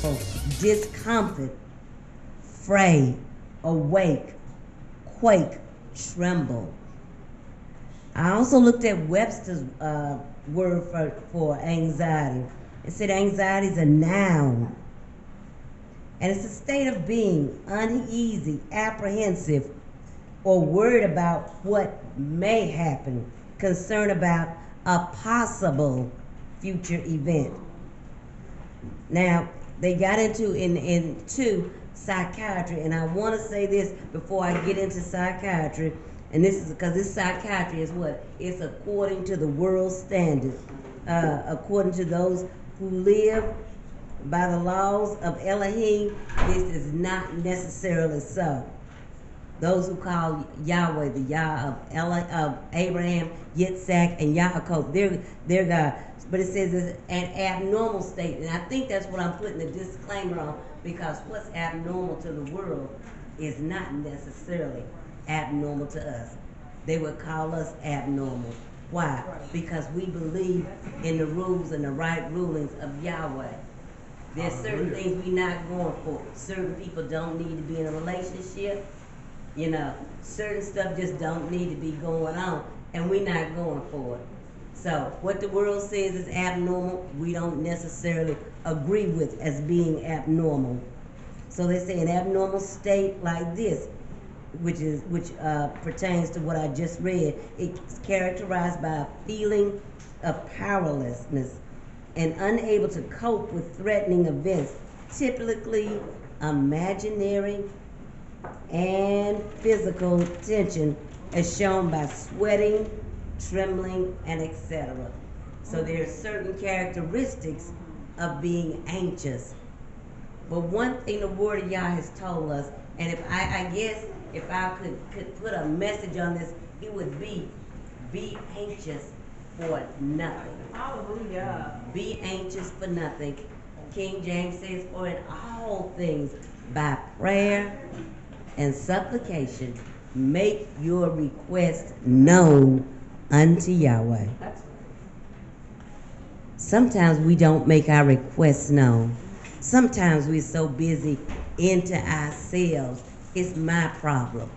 fearful, discomfort, fray, awake, quake, tremble. I also looked at Webster's word for anxiety. It said anxiety is a noun, and it's a state of being uneasy, apprehensive, or worried about what may happen, concerned about a possible future event. Now, they got into psychiatry, and I want to say this before I get into psychiatry, and this is because this psychiatry is what? It's according to the world standard, according to those who live by the laws of Elohim. This is not necessarily so. Those who call Yahweh the Yah of Abraham, Yitzhak, and Yaakov, they're God. But it says it's an abnormal state, and I think that's what I'm putting the disclaimer on, because what's abnormal to the world is not necessarily abnormal to us. They would call us abnormal. Why? Because we believe in the rules and the right rulings of Yahweh. There's certain things we're not going for. Certain people don't need to be in a relationship. You know, certain stuff just don't need to be going on, and we're not going for it. So what the world says is abnormal, we don't necessarily agree with as being abnormal. So they say an abnormal state like this, which pertains to what I just read, it's characterized by a feeling of powerlessness and unable to cope with threatening events, typically imaginary and physical tension, as shown by sweating, trembling, and etc. So there are certain characteristics of being anxious. But one thing the Word of Yah has told us, and if I guess if I could put a message on this, it would be anxious for nothing. Hallelujah. Be anxious for nothing. King James says, for in all things, by prayer and supplication, make your request known unto Yahweh. Sometimes we don't make our requests known. Sometimes we're so busy into ourselves. It's my problem.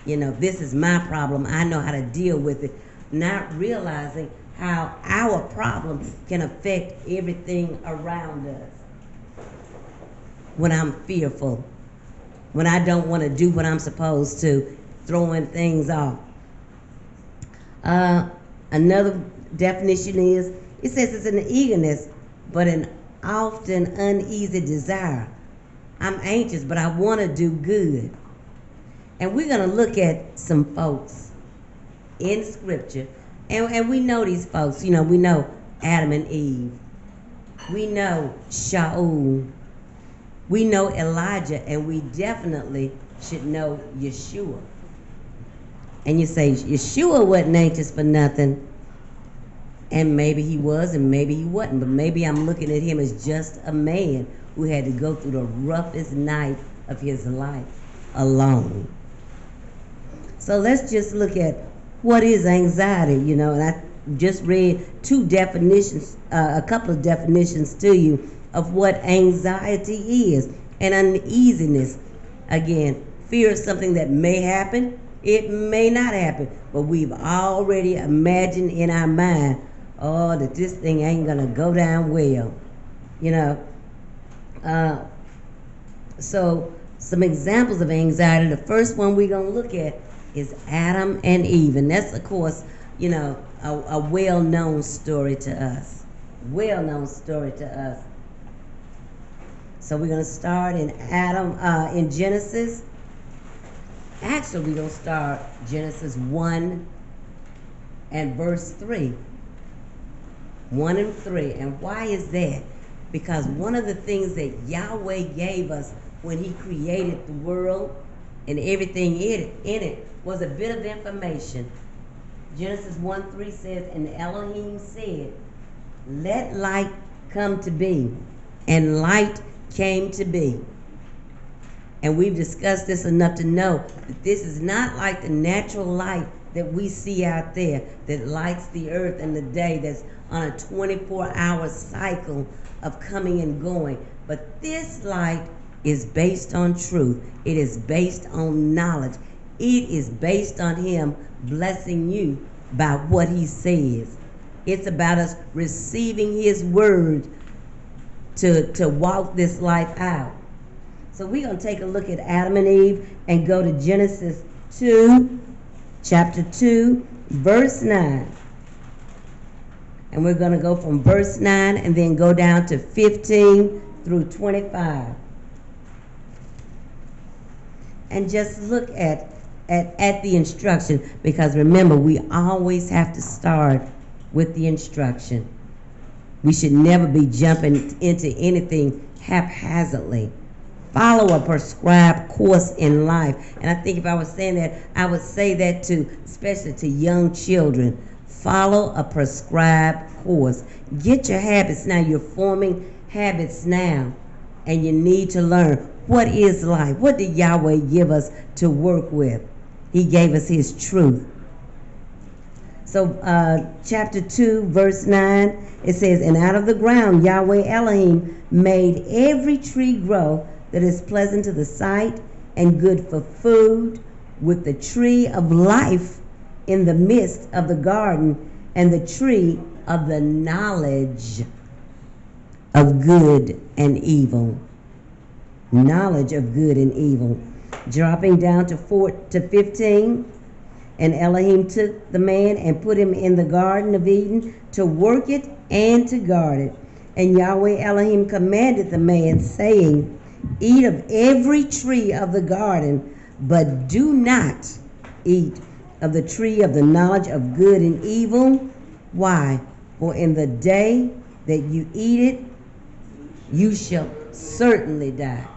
You know, this is my problem. I know how to deal with it. Not realizing how our problem can affect everything around us. When I'm fearful, when I don't want to do what I'm supposed to, throwing things off. Another definition is, it says it's an eagerness, but an often uneasy desire. I'm anxious, but I want to do good. And we're going to look at some folks in Scripture, and we know these folks. You know, we know Adam and Eve. We know Shaul. We know Elijah, and we definitely should know Yeshua. And you say, Yeshua wasn't anxious for nothing. And maybe he was, and maybe he wasn't. But maybe I'm looking at him as just a man who had to go through the roughest night of his life alone. So let's just look at what is anxiety, you know. And I just read a couple of definitions to you of what anxiety is. And uneasiness, again, fear of something that may happen, it may not happen, but we've already imagined in our mind, oh, that this thing ain't gonna go down well, you know. So some examples of anxiety. The first one we're gonna look at is Adam and Eve, and that's, of course, you know, a well-known story to us. Well-known story to us. So we're gonna start in in Genesis. Actually, we're going to start Genesis 1 and verse 3. 1 and 3. And why is that? Because one of the things that Yahweh gave us when he created the world and everything in it was a bit of information. Genesis 1:3 says, and Elohim said, let light come to be. And light came to be. And we've discussed this enough to know that this is not like the natural light that we see out there that lights the earth and the day, that's on a 24-hour cycle of coming and going. But this light is based on truth. It is based on knowledge. It is based on him blessing you by what he says. It's about us receiving his word to walk this life out. So we're going to take a look at Adam and Eve and go to Genesis 2, chapter 2, verse 9. And we're going to go from verse 9 and then go down to 15 through 25. And just look at the instruction, because remember, we always have to start with the instruction. We should never be jumping into anything haphazardly. Follow a prescribed course in life. And I think if I was saying that, I would say that to, especially to young children. Follow a prescribed course. Get your habits now. You're forming habits now. And you need to learn, what is life? What did Yahweh give us to work with? He gave us his truth. So chapter 2, verse 9, it says, and out of the ground Yahweh Elohim made every tree grow that is pleasant to the sight and good for food, with the tree of life in the midst of the garden, and the tree of the knowledge of good and evil. Knowledge of good and evil. Dropping down to 15, and Elohim took the man and put him in the Garden of Eden to work it and to guard it. And Yahweh Elohim commanded the man, saying, eat of every tree of the garden, but do not eat of the tree of the knowledge of good and evil. Why? For in the day that you eat it, you shall certainly die.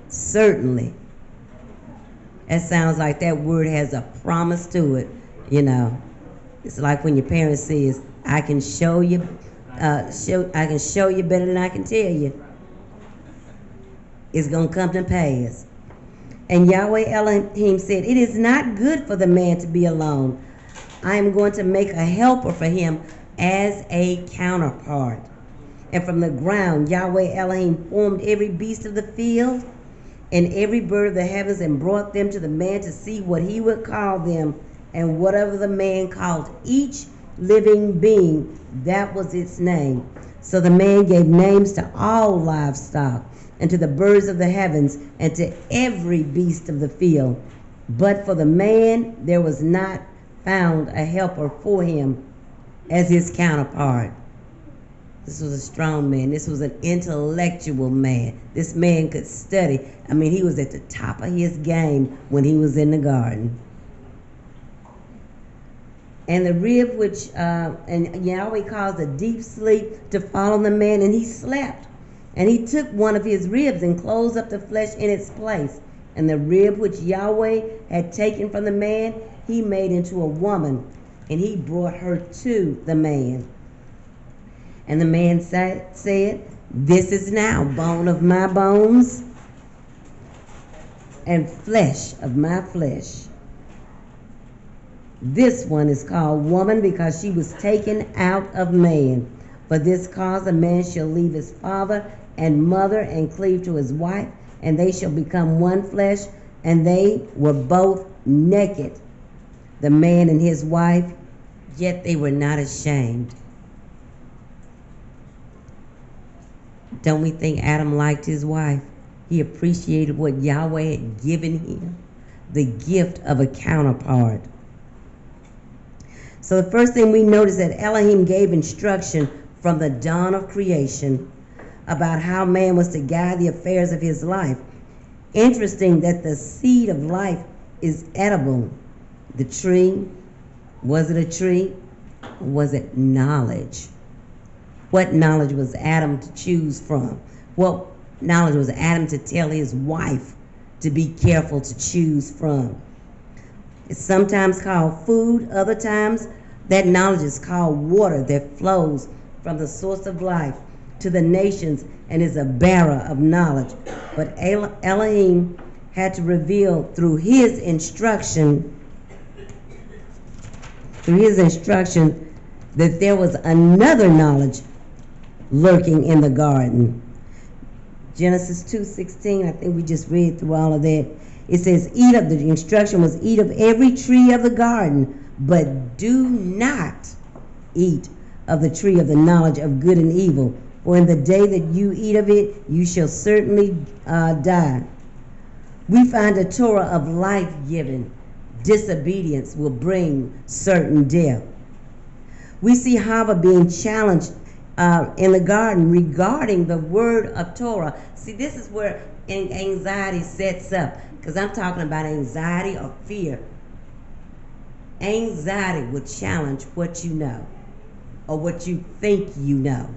Certainly. That sounds like that word has a promise to it, you know. It's like when your parents says, I can show you better than I can tell you. It's going to come to pass. And Yahweh Elohim said, it is not good for the man to be alone. I am going to make a helper for him as a counterpart. And from the ground Yahweh Elohim formed every beast of the field and every bird of the heavens, and brought them to the man to see what he would call them. And whatever the man called each living being, that was its name. So the man gave names to all livestock, and to the birds of the heavens, and to every beast of the field. But for the man there was not found a helper for him as his counterpart. This was a strong man. This was an intellectual man. This man could study. I mean, he was at the top of his game when he was in the garden. And the rib which, and Yahweh caused a deep sleep to fall on the man, and he slept. And he took one of his ribs and closed up the flesh in its place. And the rib which Yahweh had taken from the man, he made into a woman, and he brought her to the man. And the man said, this is now bone of my bones and flesh of my flesh. This one is called woman, because she was taken out of man. For this cause a man shall leave his father and mother and cleave to his wife, and they shall become one flesh. And they were both naked, the man and his wife, yet they were not ashamed. Don't we think Adam liked his wife? He appreciated what Yahweh had given him, the gift of a counterpart. So the first thing we notice that Elohim gave instruction from the dawn of creation about how man was to guide the affairs of his life. Interesting that the seed of life is edible. The tree, was it a tree? Or was it knowledge? What knowledge was Adam to choose from? What knowledge was Adam to tell his wife to be careful to choose from? It's sometimes called food. Other times that knowledge is called water that flows from the source of life to the nations and is a bearer of knowledge. But Elohim had to reveal through his instruction that there was another knowledge lurking in the garden. Genesis 2:16, I think we just read through all of that. It says, the instruction was eat of every tree of the garden, but do not eat of the tree of the knowledge of good and evil, for in the day that you eat of it, you shall certainly die. We find a Torah of life-giving. Disobedience will bring certain death. We see Abba being challenged in the garden regarding the word of Torah. See, this is where anxiety sets up, because I'm talking about anxiety or fear. Anxiety will challenge what you know, or what you think you know.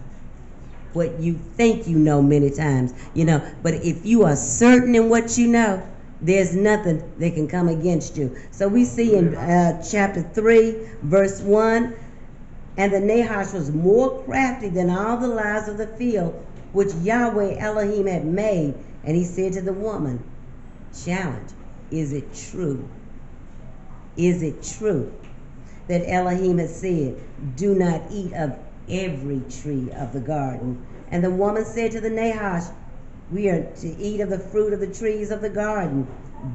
What you think you know many times, but if you are certain in what you know, there's nothing that can come against you. So we see in chapter 3, verse 1, and the Nahash was more crafty than all the lies of the field which Yahweh Elohim had made. And he said to the woman, challenge, is it true? Is it true that Elohim has said, do not eat of every tree of the garden? And the woman said to the Nahash, we are to eat of the fruit of the trees of the garden,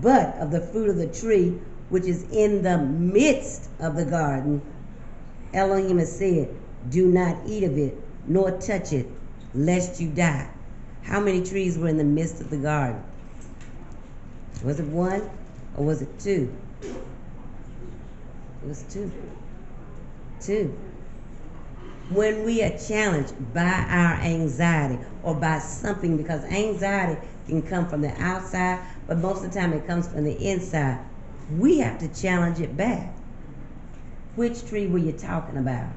but of the fruit of the tree which is in the midst of the garden, Elohim has said, do not eat of it, nor touch it, lest you die. How many trees were in the midst of the garden? Was it one, or was it two? It was two. Two. When we are challenged by our anxiety or by something, because anxiety can come from the outside, but most of the time it comes from the inside, we have to challenge it back. Which tree were you talking about?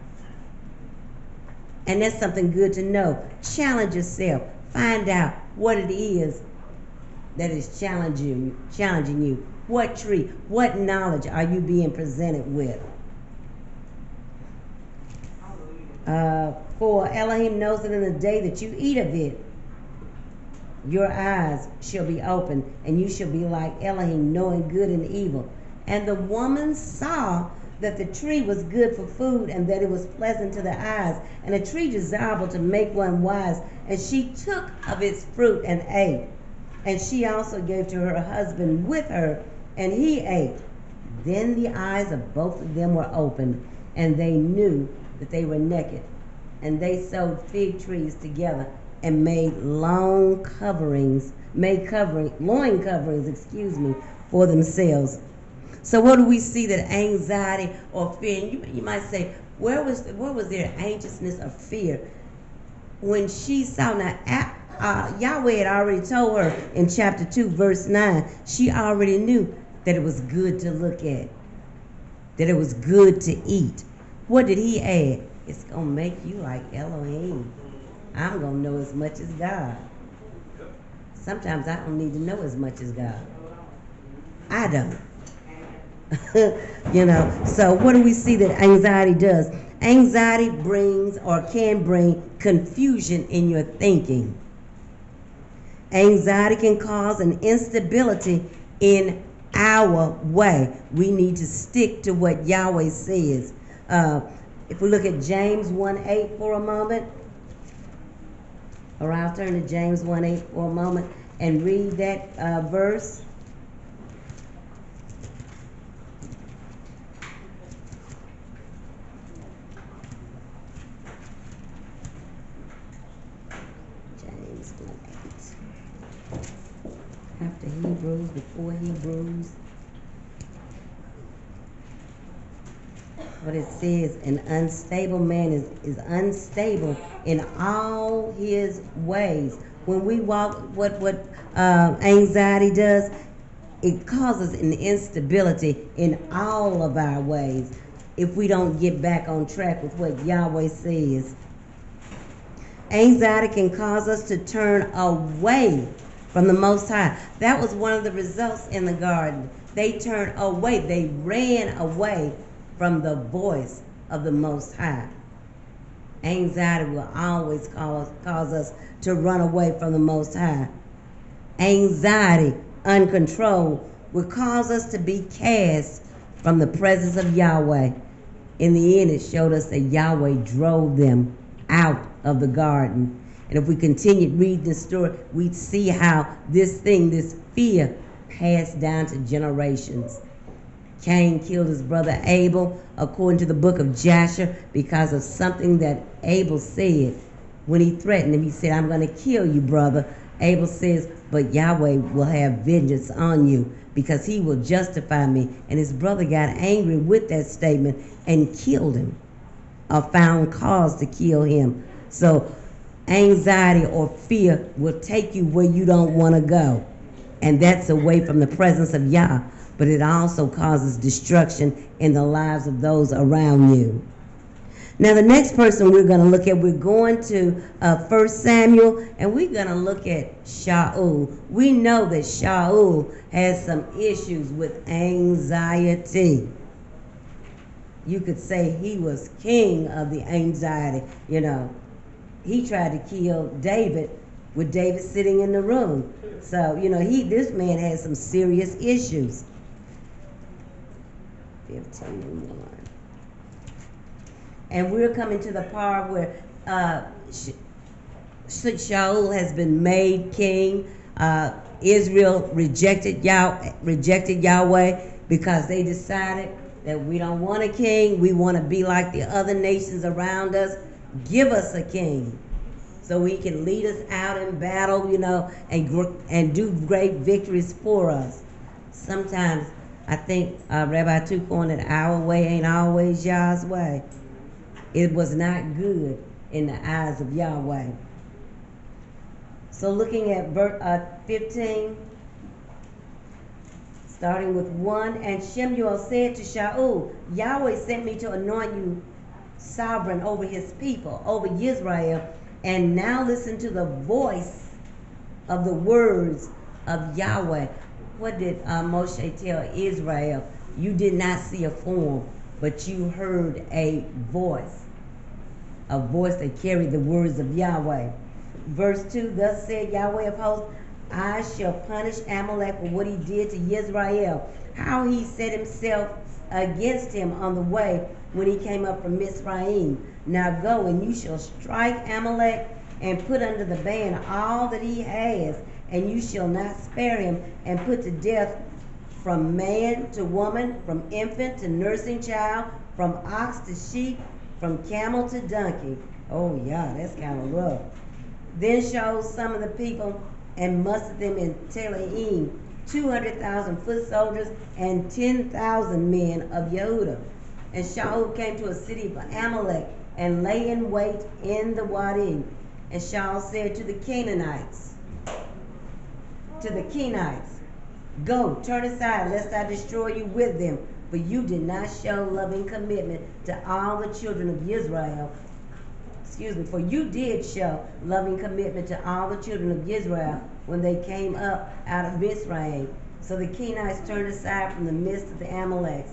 And that's something good to know. Challenge yourself. Find out what it is that is challenging you. What tree, what knowledge are you being presented with? For Elohim knows that in the day that you eat of it, your eyes shall be opened, and you shall be like Elohim, knowing good and evil. And the woman saw that the tree was good for food, and that it was pleasant to the eyes, and a tree desirable to make one wise. And she took of its fruit and ate. And she also gave to her husband with her, and he ate. Then the eyes of both of them were opened, and they knew that they were naked. And they sewed fig trees together and made loin coverings, for themselves. So what do we see? That anxiety or fear, and you might say, where was their anxiousness or fear? When she saw, Yahweh had already told her in chapter 2, verse 9, she already knew that it was good to look at, that it was good to eat. What did he add? It's going to make you like Elohim. I'm going to know as much as God. Sometimes I don't need to know as much as God. I don't. So what do we see that anxiety does? Anxiety brings or can bring confusion in your thinking. Anxiety can cause an instability in our way. We need to stick to what Yahweh says. If we look at James 1:8 for a moment, or I'll turn to James 1:8 for a moment and read that verse. James 1:8. After Hebrews, before Hebrews. But it says, an unstable man is unstable in all his ways. When we walk, what anxiety does, it causes an instability in all of our ways if we don't get back on track with what Yahweh says. Anxiety can cause us to turn away from the Most High. That was one of the results in the garden. They turned away. They ran away from the voice of the Most High. Anxiety will always cause us to run away from the Most High. Anxiety, uncontrolled, will cause us to be cast from the presence of Yahweh. In the end, it showed us that Yahweh drove them out of the garden. And if we continue reading the story, we'd see how this fear, passed down to generations. Cain killed his brother Abel, according to the book of Jasher, because of something that Abel said. When he threatened him, he said, I'm going to kill you, brother. Abel says, but Yahweh will have vengeance on you because he will justify me. And his brother got angry with that statement and killed him, or found cause to kill him. So anxiety or fear will take you where you don't want to go. And that's away from the presence of Yah. But it also causes destruction in the lives of those around you. Now the next person we're going to look at, we're going to 1 Samuel, and we're going to look at Shaul. We know that Shaul has some issues with anxiety. You could say he was king of the anxiety. You know, he tried to kill David with David sitting in the room. So, you know, this man has some serious issues. 15:1. And we're coming to the part where Shaul has been made king. Israel rejected Yahweh because they decided that we don't want a king. We want to be like the other nations around us. Give us a king so he can lead us out in battle, you know, and do great victories for us. Sometimes I think Rabbi Tukon, that our way ain't always Yah's way. It was not good in the eyes of Yahweh. So looking at verse 15, starting with 1, and Shemuel said to Shaul, Yahweh sent me to anoint you sovereign over his people, over Israel, and now listen to the voice of the words of Yahweh. What did Moshe tell Israel? You did not see a form, but you heard a voice that carried the words of Yahweh. Verse 2, thus said Yahweh of hosts, I shall punish Amalek for what he did to Israel, how he set himself against him on the way when he came up from Mizraim. Now go, and you shall strike Amalek and put under the ban all that he has, and you shall not spare him, and put to death from man to woman, from infant to nursing child, from ox to sheep, from camel to donkey. Oh yeah, that's kind of rough. Then chose some of the people and mustered them in Telaim, 200,000 foot soldiers and 10,000 men of Yehudah. And Shaul came to a city of Amalek and lay in wait in the Wadi. And Shaul said to the Canaanites, go, turn aside, lest I destroy you with them. For you did not show loving commitment to all the children of Israel. For you did show loving commitment to all the children of Israel when they came up out of Mizraim. So the Kenites turned aside from the midst of the Amaleks,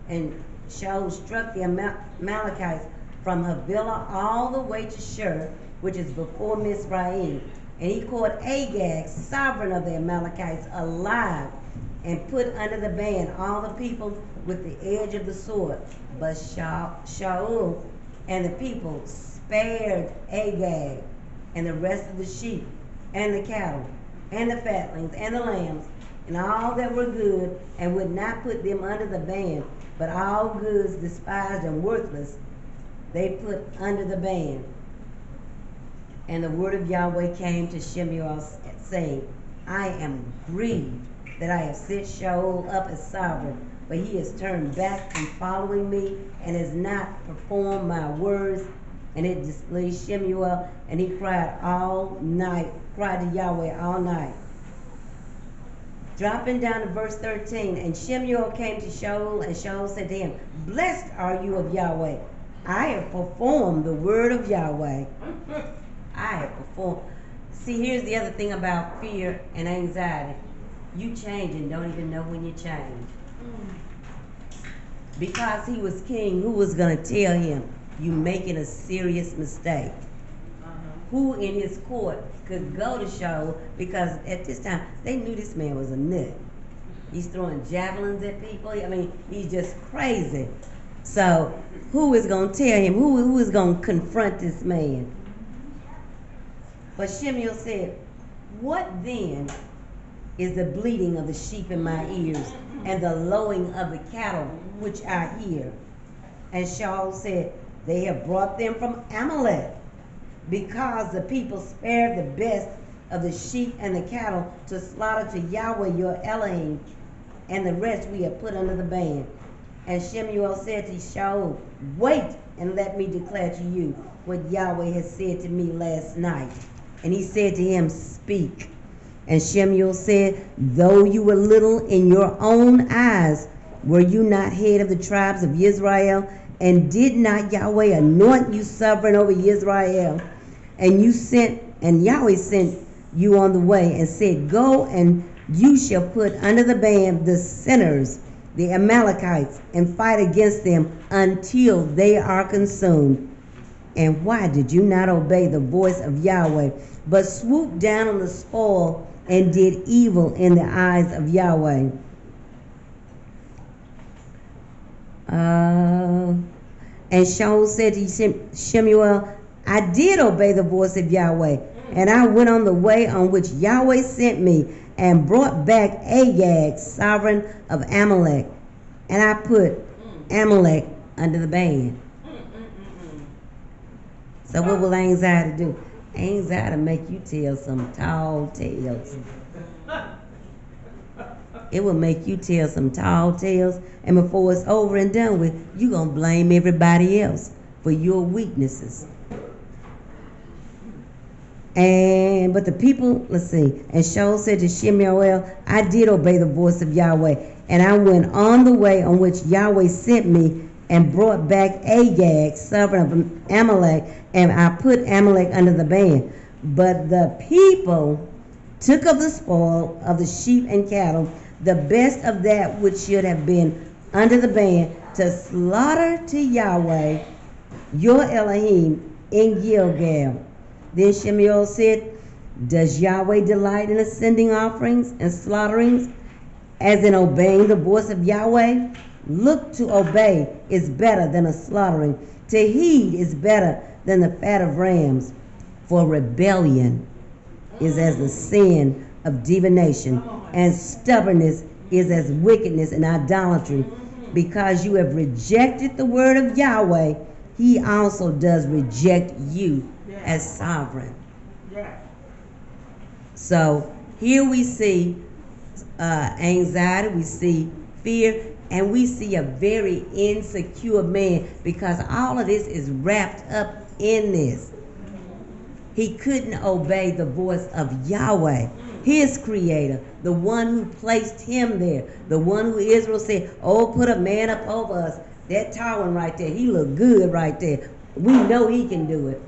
and Shaul struck the Amalekites from Havilah all the way to Shur, which is before Mizraim. And he caught Agag, sovereign of the Amalekites, alive, and put under the ban all the people with the edge of the sword. But Shaul and the people spared Agag and the rest of the sheep and the cattle and the fatlings and the lambs and all that were good, and would not put them under the ban, but all goods despised and worthless they put under the ban. And the word of Yahweh came to Shemuel, saying, I am grieved that I have set Shaul up as sovereign, but he has turned back from following me and has not performed my words. And it displeased Shemuel, and he cried to Yahweh all night. Dropping down to verse 13, and Shemuel came to Shaul, and Shaul said to him, Blessed are you of Yahweh. I have performed the word of Yahweh. I have performed. See, here's the other thing about fear and anxiety. You change and don't even know when you change. Because he was king, who was going to tell him, you making a serious mistake? Who in his court could go to Shaul? Because at this time, they knew this man was a nut. He's throwing javelins at people. I mean, he's just crazy. So who is going to tell him? Who is going to confront this man? But Shemuel said, what then is the bleating of the sheep in my ears, and the lowing of the cattle which I hear? And Shaul said, they have brought them from Amalek, because the people spared the best of the sheep and the cattle to slaughter to Yahweh your Elohim, and the rest we have put under the ban. And Shemuel said to Shaul, wait and let me declare to you what Yahweh has said to me last night. And he said to him, speak. And Shemuel said, though you were little in your own eyes, were you not head of the tribes of Israel? And did not Yahweh anoint you sovereign over Israel? And Yahweh sent you on the way and said, go, and you shall put under the ban the sinners, the Amalekites, and fight against them until they are consumed. And why did you not obey the voice of Yahweh, but swooped down on the spoil and did evil in the eyes of Yahweh? And Shaul said to Shemuel, I did obey the voice of Yahweh, and I went on the way on which Yahweh sent me, and brought back Agag, sovereign of Amalek, and I put Amalek under the ban. So what will anxiety do? Anxiety make you tell some tall tales. It will make you tell some tall tales, and before it's over and done with, you're going to blame everybody else for your weaknesses. But the people, let's see, and Shaul said to Shemuel, I did obey the voice of Yahweh, and I went on the way on which Yahweh sent me, and brought back Agag, sovereign of Amalek, and I put Amalek under the ban. But the people took of the spoil of the sheep and cattle, the best of that which should have been under the ban, to slaughter to Yahweh your Elohim in Gilgal. Then Shemuel said, does Yahweh delight in ascending offerings and slaughterings, as in obeying the voice of Yahweh? Look, to obey is better than a slaughtering. To heed is better than the fat of rams. For rebellion is as the sin of divination, and stubbornness is as wickedness and idolatry. Because you have rejected the word of Yahweh, he also does reject you as sovereign. So here we see anxiety, we see fear, and we see a very insecure man, because all of this is wrapped up in this. He couldn't obey the voice of Yahweh, his creator, the one who placed him there, the one who Israel said, oh, put a man up over us. That tall one right there, he look good right there. We know he can do it.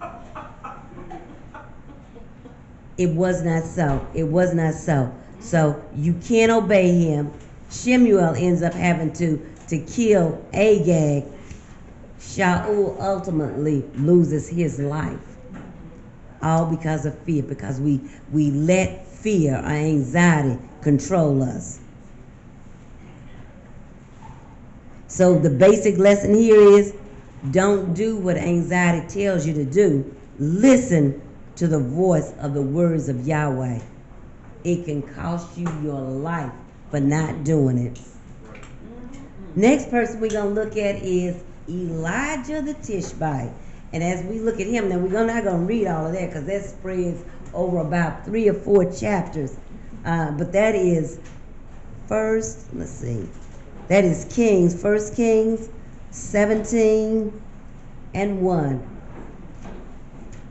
It was not so. It was not so. So you can't obey him. Shemuel ends up having to kill Agag. Shaul ultimately loses his life. All because of fear, because we let fear or anxiety control us. So the basic lesson here is, don't do what anxiety tells you to do. Listen to the voice of the words of Yahweh. It can cost you your life for not doing it. Next person we're going to look at is Elijah the Tishbite. And as we look at him, now we're not going to read all of that, because that spreads over about 3 or 4 chapters. But that is that is Kings, 1 Kings 17 and 1.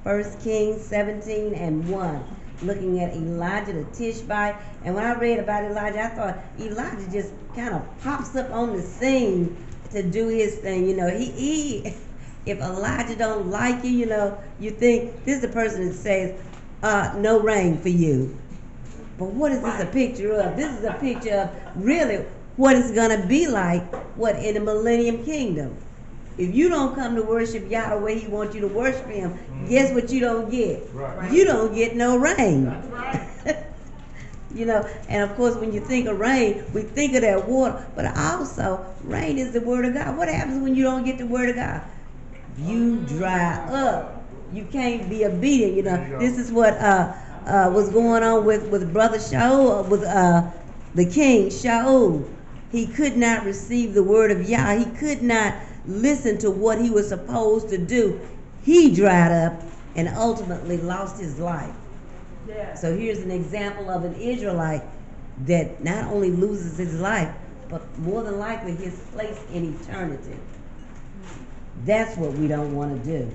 1 Kings 17 and 1. Looking at Elijah the Tishbite. And when I read about Elijah, I thought Elijah just kind of pops up on the scene to do his thing. You know, he if Elijah don't like you, you know, you think this is the person that says, no rain for you. But what is this a picture of? This is a picture of really what it's going to be like, in the millennium kingdom. If you don't come to worship Yahweh the way he wants you to worship him, guess what you don't get? Right. You don't get no rain. That's right. You know, and of course when you think of rain, we think of that water, but also rain is the word of God. What happens when you don't get the word of God? You dry up. you can't be obedient. You There know, you go. this is what was going on with Brother Shaul, with the king Shaul. He could not receive the word of Yah. He could not listen to what he was supposed to do. He dried up and ultimately lost his life. Yeah. So here's an example of an Israelite that not only loses his life, but more than likely his place in eternity. That's what we don't want to do.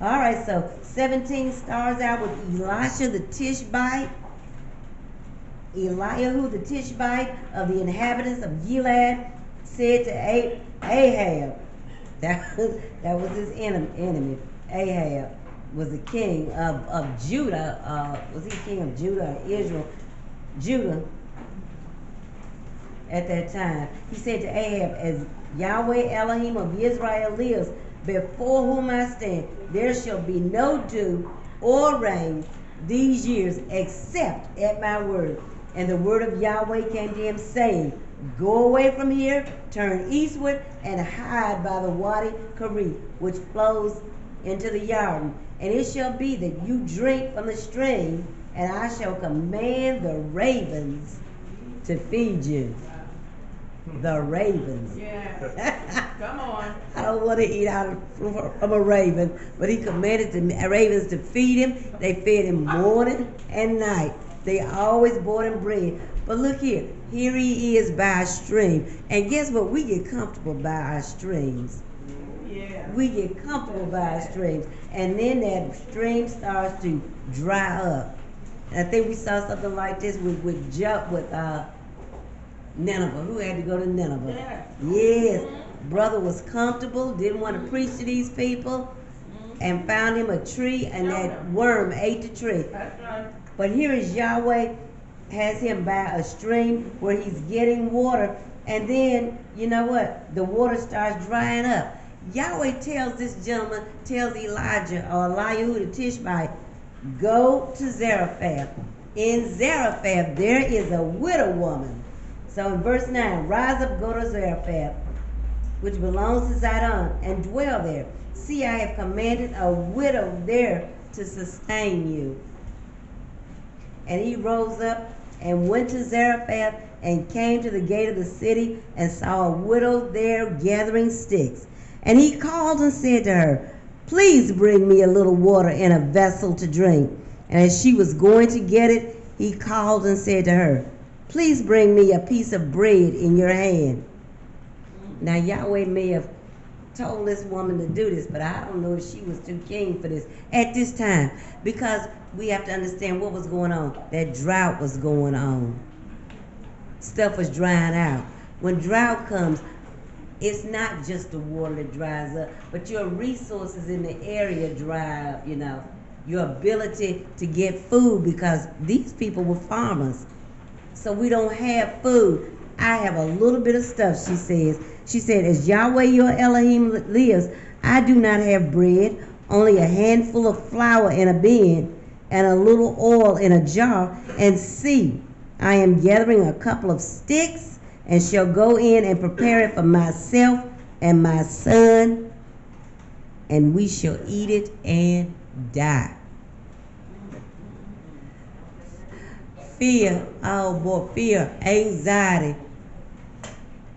All right, so 17 stars out with Elisha the Tishbite, Eliahu the Tishbite of the inhabitants of Gilead said to Ahab, that was his enemy. Ahab was the king of Judah. Was he king of Judah or Israel? Judah at that time. He said to Ahab, as Yahweh Elohim of Israel lives, before whom I stand, there shall be no dew or rain these years except at my word. And the word of Yahweh came to him, saying, go away from here, turn eastward, and hide by the Wadi Kari, which flows into the Yarden. And it shall be that you drink from the stream, and I shall command the ravens to feed you. The ravens. Yeah. Come on. I don't want to eat out from a raven, but he commanded the ravens to feed him. They fed him morning and night. They always brought him bread. But look here he is by a stream. And guess what? We get comfortable by our streams. Yeah. We get comfortable by our streams. And then that stream starts to dry up. And I think we saw something like this with Nineveh. Who had to go to Nineveh? Yeah. Yes. Brother was comfortable, didn't want to preach to these people, and found him a tree, and that worm ate the tree. That's right. But here is Yahweh has him by a stream where he's getting water, and then, you know what? The water starts drying up. Yahweh tells tells Elijah or Eliahu the Tishbite, go to Zarephath. In Zarephath there is a widow woman. So in verse 9, rise up, go to Zarephath, which belongs to Zidon, and dwell there. See, I have commanded a widow there to sustain you. And he rose up and went to Zarephath and came to the gate of the city and saw a widow there gathering sticks. And he called and said to her, please bring me a little water in a vessel to drink. And as she was going to get it, he called and said to her, please bring me a piece of bread in your hand. Now Yahweh may have told this woman to do this, but I don't know if she was too keen for this at this time, because we have to understand what was going on. That drought was going on. Stuff was drying out. When drought comes, it's not just the water that dries up, but your resources in the area dry up, you know. Your ability to get food, because these people were farmers. So we don't have food. I have a little bit of stuff, she says. She said, as Yahweh your Elohim lives, I do not have bread, only a handful of flour in a bin and a little oil in a jar. And see, I am gathering a couple of sticks and shall go in and prepare it for myself and my son, and we shall eat it and die. Fear, oh boy, fear, anxiety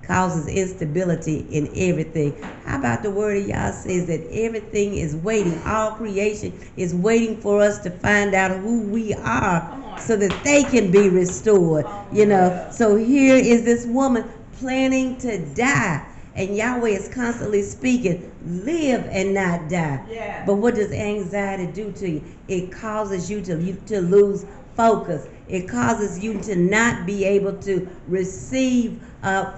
causes instability in everything. How about the word of Yah says that everything is waiting, all creation is waiting for us to find out who we are so that they can be restored, you know. So here is this woman planning to die, and Yahweh is constantly speaking, live and not die. Yeah. But what does anxiety do to you? It causes you to lose focus. It causes you to not be able to receive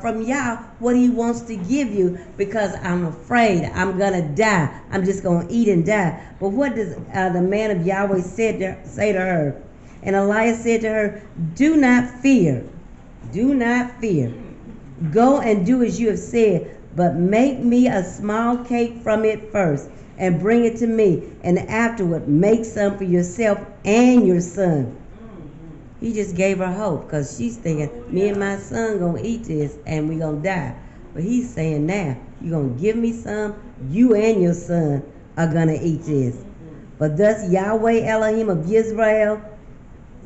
from Yah what he wants to give you, because I'm afraid I'm going to die. I'm just going to eat and die. But what does the man of Yahweh say to her? And Elias said to her, do not fear. Do not fear. Go and do as you have said, but make me a small cake from it first and bring it to me, and afterward make some for yourself and your son. He just gave her hope, because she's thinking, me and my son going to eat this and we going to die. But he's saying now, you're going to give me some, you and your son. are going to eat this. But thus Yahweh Elohim of Israel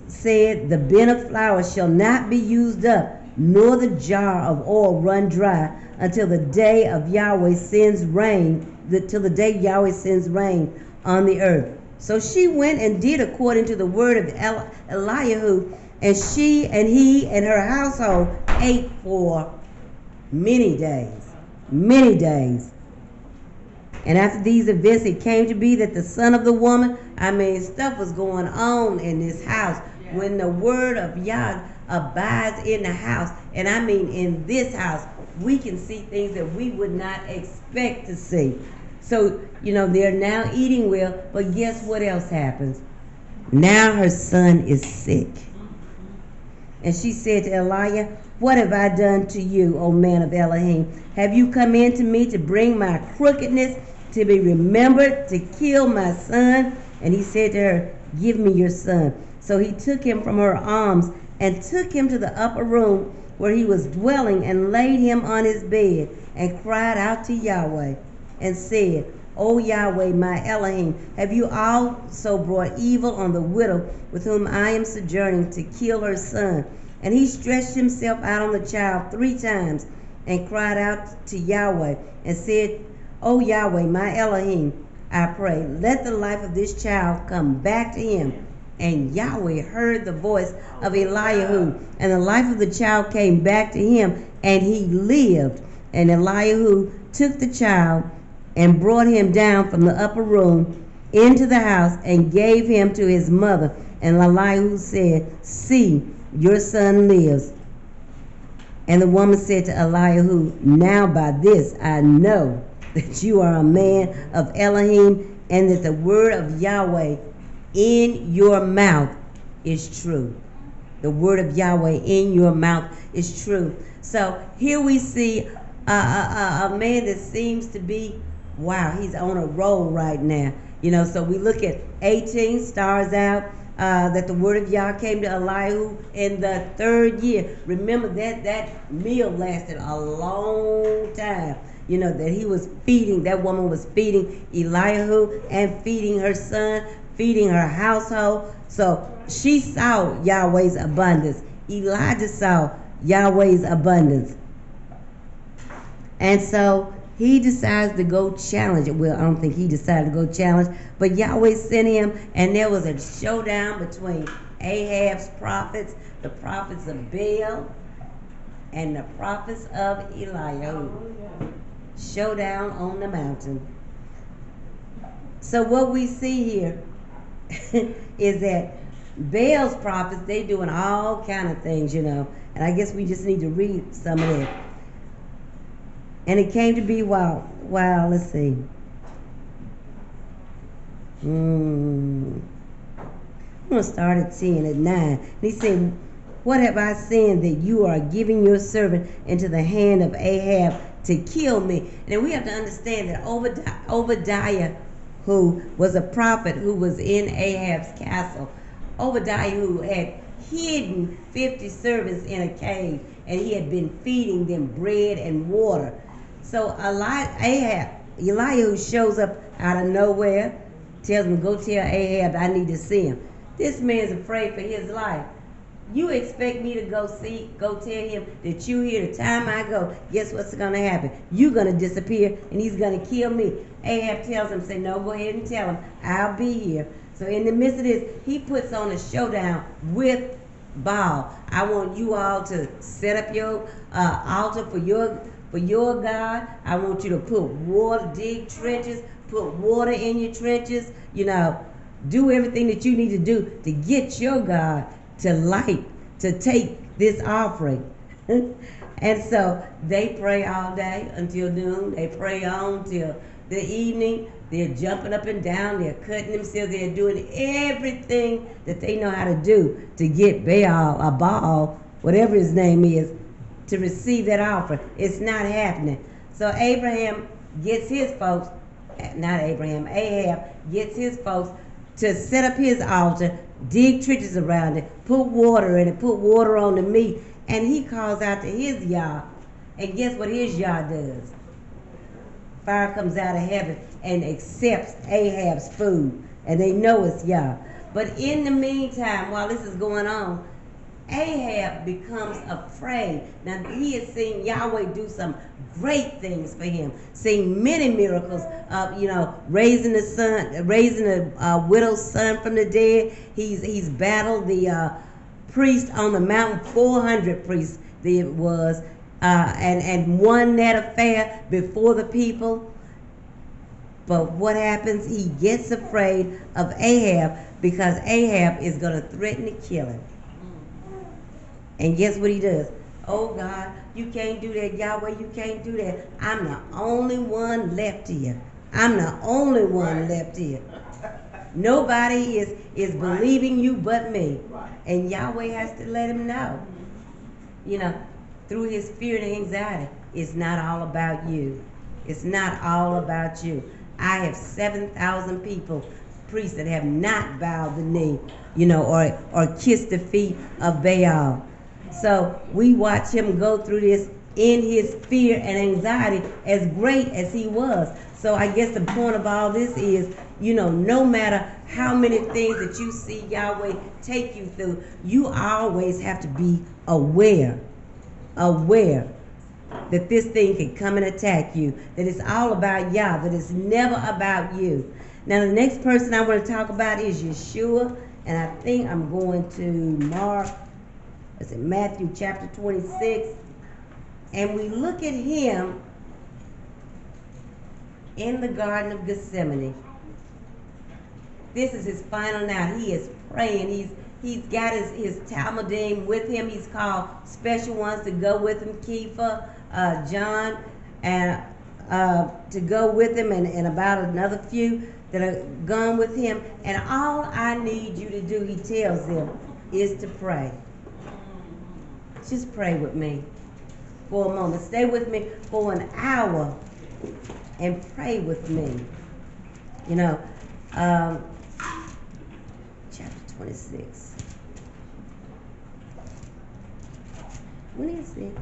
said, the bin of flour shall not be used up, nor the jar of oil run dry, until the day of Yahweh sends rain, till the day Yahweh sends rain on the earth. So she went and did according to the word of Eliyahu, and she and he and her household ate for many days. Many days. And after these events, it came to be that the son of the woman, stuff was going on in this house. Yeah. When the word of Yah abides in the house, and in this house, we can see things that we would not expect to see. So, they're now eating well, but guess what else happens? Now her son is sick. And she said to Elijah, what have I done to you, O man of Elohim? Have you come in to me to bring my crookedness to be remembered, to kill my son? And he said to her, give me your son. So he took him from her arms and took him to the upper room where he was dwelling, and laid him on his bed, and cried out to Yahweh, and said, O Yahweh, my Elohim, have you also brought evil on the widow with whom I am sojourning, to kill her son? And he stretched himself out on the child 3 times, and cried out to Yahweh, and said, O Yahweh, my Elohim, I pray, let the life of this child come back to him. And Yahweh heard the voice of Eliyahu, and the life of the child came back to him, and he lived. And Eliyahu took the child and brought him down from the upper room into the house, and gave him to his mother. And Eliyahu said, see, your son lives. And the woman said to Eliyahu, now by this I know that you are a man of Elohim, and that the word of Yahweh in your mouth is true. The word of Yahweh in your mouth is true. So here we see a man that seems to be, wow, he's on a roll right now. So we look at 18, stars out, that the word of Yah came to Eliyahu in the 3rd year. Remember that meal lasted a long time. That he was feeding, that woman was feeding Eliyahu and feeding her son, feeding her household. So she saw Yahweh's abundance. Elijah saw Yahweh's abundance. And so he decides to go challenge it. Well, I don't think he decided to go challenge, but Yahweh sent him, and there was a showdown between Ahab's prophets, the prophets of Baal, and the prophets of Eliyahu. Showdown on the mountain. So what we see here is that Baal's prophets, they doing all kind of things, and I guess we just need to read some of it. And it came to be let's see. I'm going to start at 10, at 9. And he said, what have I sinned that you are giving your servant into the hand of Ahab to kill me? And we have to understand that Obadiah, who was a prophet who was in Ahab's castle, Obadiah, who had hidden 50 servants in a cave, and he had been feeding them bread and water. So Eliyahu shows up out of nowhere, tells him, go tell Ahab I need to see him. This man's afraid for his life. You expect me to go tell him that you here the time I go, guess what's going to happen? You're going to disappear, and he's going to kill me. Ahab tells him, say, no, go ahead and tell him, I'll be here. So in the midst of this, he puts on a showdown with Baal. I want you all to set up your altar for your God. I want you to put water, dig trenches, put water in your trenches, do everything that you need to do to get your God to take this offering. And so they pray all day until noon. They pray on till the evening. They're jumping up and down. They're cutting themselves. They're doing everything that they know how to do to get Baal, whatever his name is, to receive that offering. It's not happening. So Ahab gets his folks to set up his altar, dig trenches around it, put water in it, put water on the meat, and he calls out to his Yah. And guess what his Yah does? Fire comes out of heaven and accepts Ahab's food, and they know it's Yah. But in the meantime, while this is going on, Ahab becomes afraid. Now he has seen Yahweh do some great things for him, seen many miracles. Raising the widow's son from the dead. He's battled the priest on the mountain, 400 priests there was, and won that affair before the people. But what happens? He gets afraid of Ahab because Ahab is going to threaten to kill him. And guess what he does? Oh God, you can't do that. Yahweh, you can't do that. I'm the only one left here. I'm the only one left here. Nobody is believing you but me. And Yahweh has to let him know. Through his fear and anxiety, it's not all about you. It's not all about you. I have 7,000 people, priests, that have not bowed the knee, or kissed the feet of Baal. So we watch him go through this in his fear and anxiety, as great as he was. So I guess the point of all this is, no matter how many things that you see Yahweh take you through, you always have to be aware that this thing can come and attack you, that it's all about Yah, that it's never about you. Now the next person I want to talk about is Yeshua, and I think I'm going to Matthew chapter 26, and we look at him in the Garden of Gethsemane. This is his final night. He is praying. He's got his Talmudim with him. He's called special ones to go with him, Kepha, John, and to go with him, and about another few that are gone with him. And all I need you to do, he tells them, is to pray. Just pray with me for a moment. Stay with me for an hour and pray with me. Chapter 26. 26.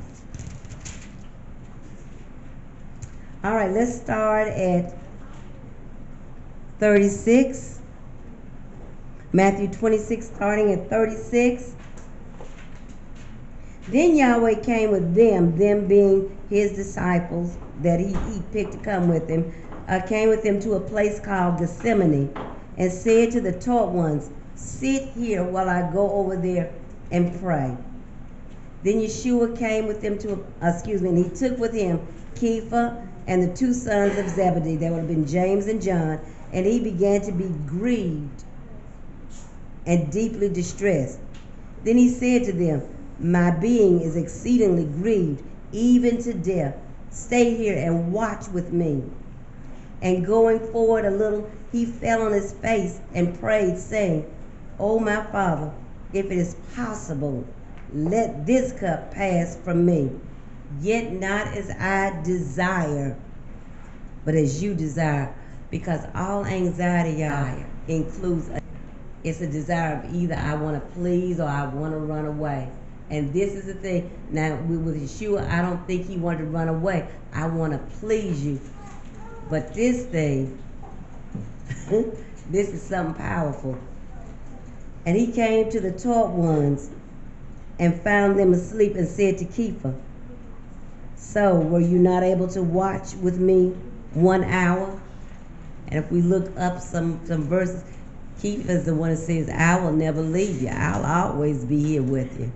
All right, let's start at 36. Matthew 26, starting at 36. Then Yahweh came with them being his disciples that he picked to come with him, came with him to a place called Gethsemane, and said to the taught ones, sit here while I go over there and pray. Then Yeshua came with them and he took with him Kepha and the two sons of Zebedee, that would have been James and John, and he began to be grieved and deeply distressed. Then he said to them, my being is exceedingly grieved, even to death. Stay here and watch with me. And going forward a little, he fell on his face and prayed, saying, O my Father, if it is possible, let this cup pass from me. Yet not as I desire, but as you desire. Because all anxiety includes it's a desire of either I want to please or I want to run away. And this is the thing. Now, with Yeshua, I don't think he wanted to run away. I want to please you. But this thing, this is something powerful. And he came to the taught ones and found them asleep and said to Kepha, so were you not able to watch with me 1 hour? And if we look up some verses, Kepha is the one that says, I will never leave you. I'll always be here with you.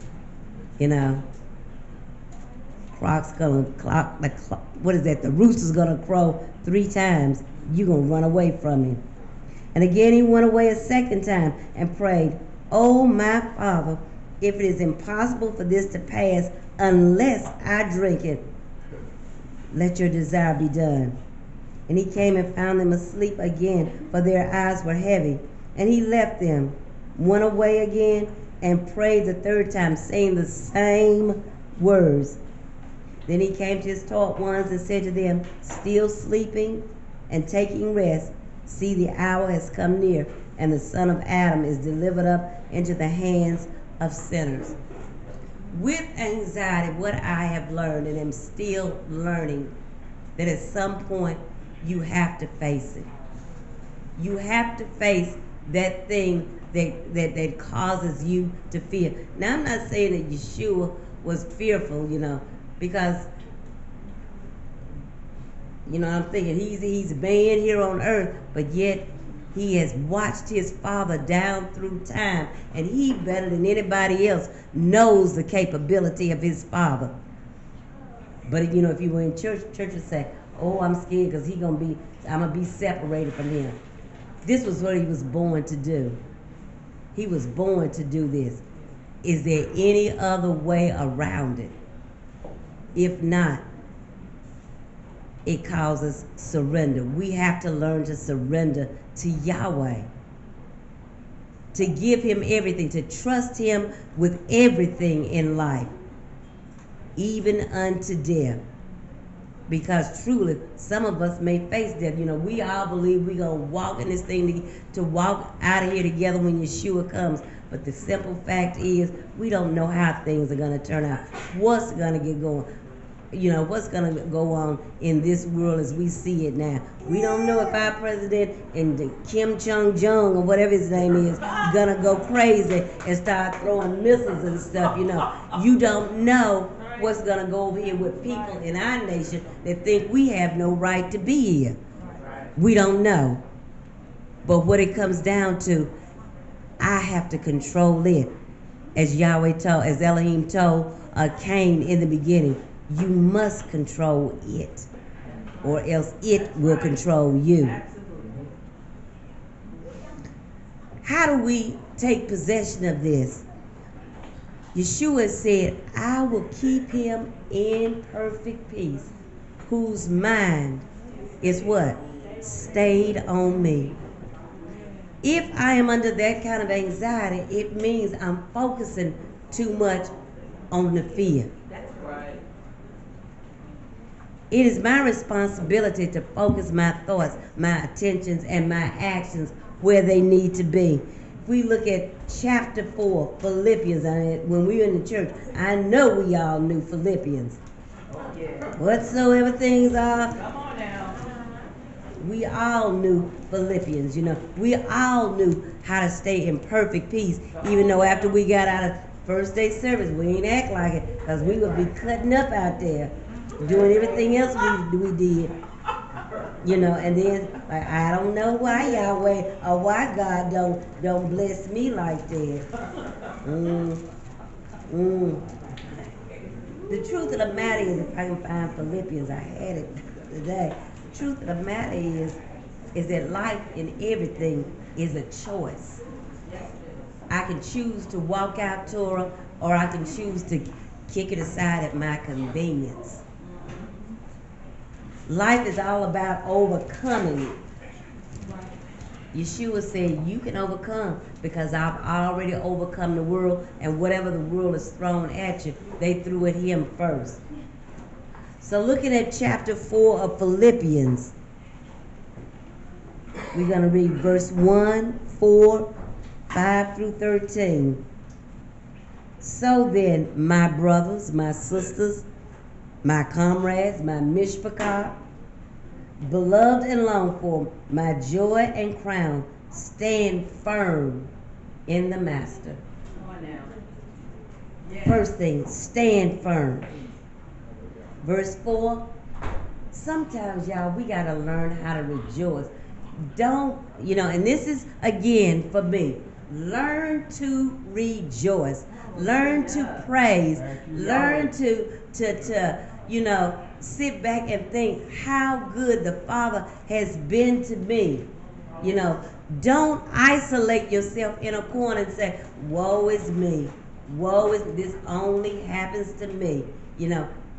Clock's gonna clock, the rooster's gonna crow 3 times. You're gonna run away from him. And again he went away a second time and prayed, O my Father, if it is impossible for this to pass unless I drink it, let your desire be done. And he came and found them asleep again, for their eyes were heavy. And he left them, went away again, and prayed the third time, saying the same words. Then he came to his taught ones and said to them, still sleeping and taking rest, see, the hour has come near, and the Son of Adam is delivered up into the hands of sinners. With anxiety, what I have learned, and am still learning, that at some point you have to face it. You have to face that thing that causes you to fear. Now, I'm not saying that Yeshua was fearful, because, I'm thinking he's been here on earth, but yet he has watched his Father down through time, and he, better than anybody else, knows the capability of his Father. But, if you were in church would say, oh, I'm scared because I'm going to be separated from him. This was what he was born to do. He was born to do this. Is there any other way around it? If not, it causes surrender. We have to learn to surrender to Yahweh, to give him everything, to trust him with everything in life, even unto death. Because truly, some of us may face death. We all believe we're going to walk in this thing to walk out of here together when Yeshua comes. But the simple fact is, we don't know how things are going to turn out. What's going to get going? What's going to go on in this world as we see it now. We don't know if our president and Kim Jong-un or whatever his name is going to go crazy and start throwing missiles and stuff. You don't know what's going to go over here with people in our nation that think we have no right to be here. We don't know. But what it comes down to, I have to control it. As Elohim told Cain in the beginning, you must control it, or else it will control you. How do we take possession of this? Yeshua said, I will keep him in perfect peace, whose mind is what? Stayed on me. If I am under that kind of anxiety, it means I'm focusing too much on the fear. That's right. It is my responsibility to focus my thoughts, my attentions, and my actions where they need to be. If we look at chapter 4, Philippians, when we were in the church, I know we all knew Philippians. Yeah. Whatsoever things are, Come on now. we all knew Philippians, We all knew how to stay in perfect peace, even though after we got out of first day service, we ain't act like it, because we would be cutting up out there, doing everything else we did. And then, like, I don't know why Yahweh or why God don't bless me like that. The truth of the matter is, if I can find Philippians, I had it today. The truth of the matter is that life in everything is a choice. I can choose to walk out Torah, or I can choose to kick it aside at my convenience. Life is all about overcoming it. Yeshua said, you can overcome because I've already overcome the world, and whatever the world is thrown at you, they threw at him first. So looking at chapter 4 of Philippians, we're going to read verse 1, 4, 5 through 13. So then, my brothers, my sisters, my comrades, my mishpachah, beloved and longed for, my joy and crown, stand firm in the Master. Come on now. Yeah. First thing, stand firm. Verse 4, sometimes, y'all, we got to learn how to rejoice. Don't, and this is, again, for me, learn to rejoice. Learn to praise. Learn to sit back and think how good the Father has been to me. Don't isolate yourself in a corner and say, woe is me. Woe is, this only happens to me.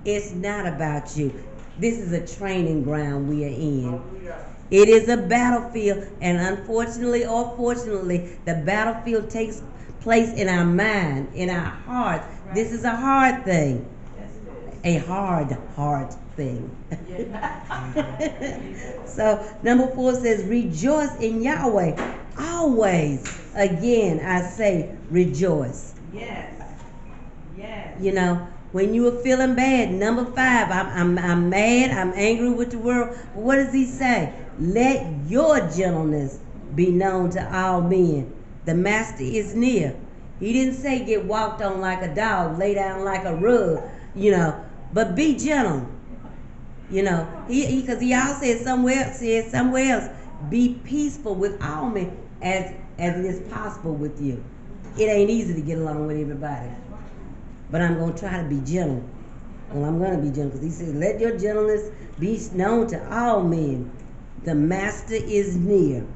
It's not about you. This is a training ground we are in. It is a battlefield, and unfortunately or fortunately, the battlefield takes place in our mind, in our hearts. Right. This is a hard thing. Yes, a hard thing. So, number 4 says, rejoice in Yahweh. Always, again, I say, rejoice. Yes. Yes. When you are feeling bad, number 5, I'm mad, I'm angry with the world. But what does he say? Let your gentleness be known to all men. The master is near. He didn't say get walked on like a dog, lay down like a rug, but be gentle. Because he also said somewhere else, be peaceful with all men as it is possible with you. It ain't easy to get along with everybody. But I'm going to try to be gentle. Well, I'm going to be gentle because he says, let your gentleness be known to all men. The master is near.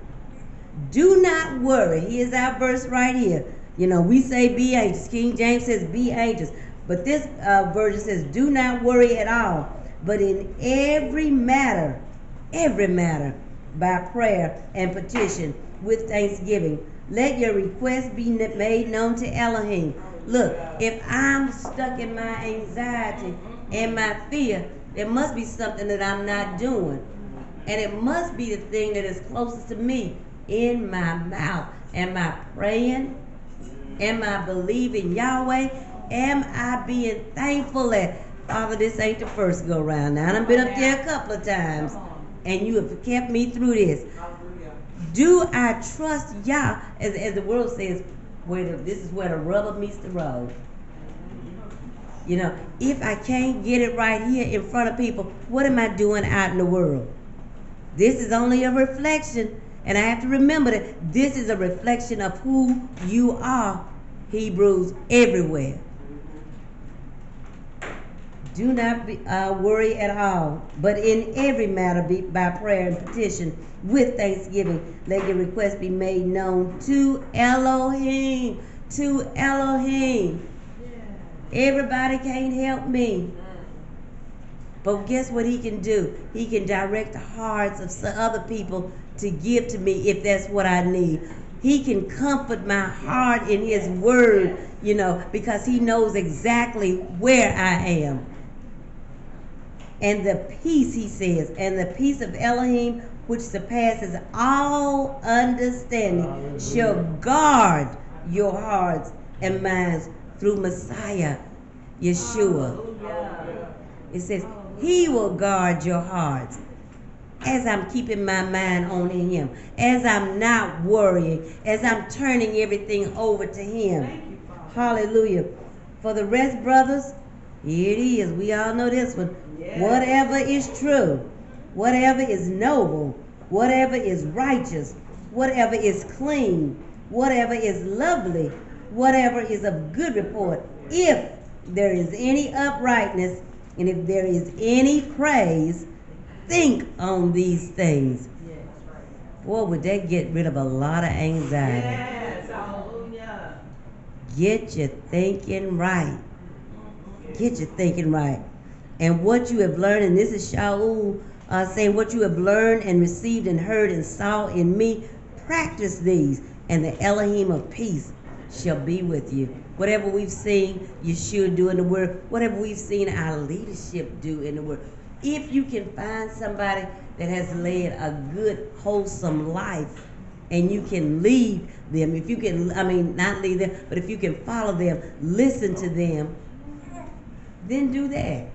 Do not worry. Here's our verse right here. We say be anxious. King James says be anxious. But this version says do not worry at all. But in every matter, by prayer and petition with thanksgiving, let your requests be made known to Elohim. Look, if I'm stuck in my anxiety and my fear, there must be something that I'm not doing. And it must be the thing that is closest to me in my mouth. Am I praying? Am I believing Yahweh? Am I being thankful that, Father, this ain't the first go round now. I've been up there a couple of times, and you have kept me through this. Do I trust Yah? As the world says, this is where the rubber meets the road. If I can't get it right here in front of people, what am I doing out in the world? This is only a reflection, and I have to remember that this is a reflection of who you are, Hebrews, everywhere. Do not worry at all, but in every matter by prayer and petition with thanksgiving, let your requests be made known to Elohim. To Elohim. Everybody can't help me. But guess what he can do? He can direct the hearts of some other people to give to me if that's what I need. He can comfort my heart in his word, because he knows exactly where I am. And the peace, he says, and the peace of Elohim, which surpasses all understanding, shall guard your hearts and minds through Messiah, Yeshua. It says, he will guard your hearts as I'm keeping my mind on him, as I'm not worrying, as I'm turning everything over to him. Hallelujah. For the rest, brothers, here it is. We all know this one. Whatever is true, whatever is noble, whatever is righteous, whatever is clean, whatever is lovely, whatever is of good report, if there is any uprightness and if there is any praise, think on these things. Boy, would that get rid of a lot of anxiety. Yes, hallelujah. Get your thinking right. Get your thinking right. And what you have learned, and this is Shaul saying, what you have learned and received and heard and saw in me, practice these, and the Elohim of peace shall be with you. Whatever we've seen Yeshua do in the Word, whatever we've seen our leadership do in the Word, if you can find somebody that has led a good, wholesome life, and you can lead them, if you can, not lead them, but if you can follow them, listen to them, then do that.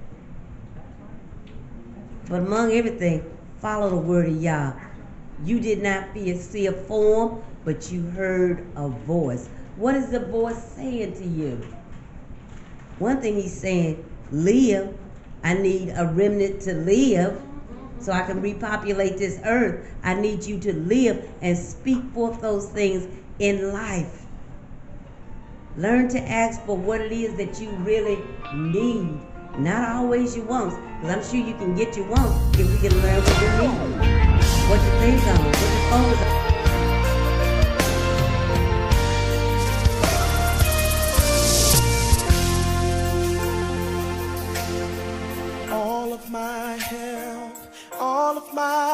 But among everything, follow the word of Yah. You did not see a form, but you heard a voice. What is the voice saying to you? One thing he's saying, live. I need a remnant to live so I can repopulate this earth. I need you to live and speak forth those things in life. Learn to ask for what it is that you really need. Not always your wants, because I'm sure you can get your wants if we can learn what you need. What you think on, what you focus on. All of my health, all of my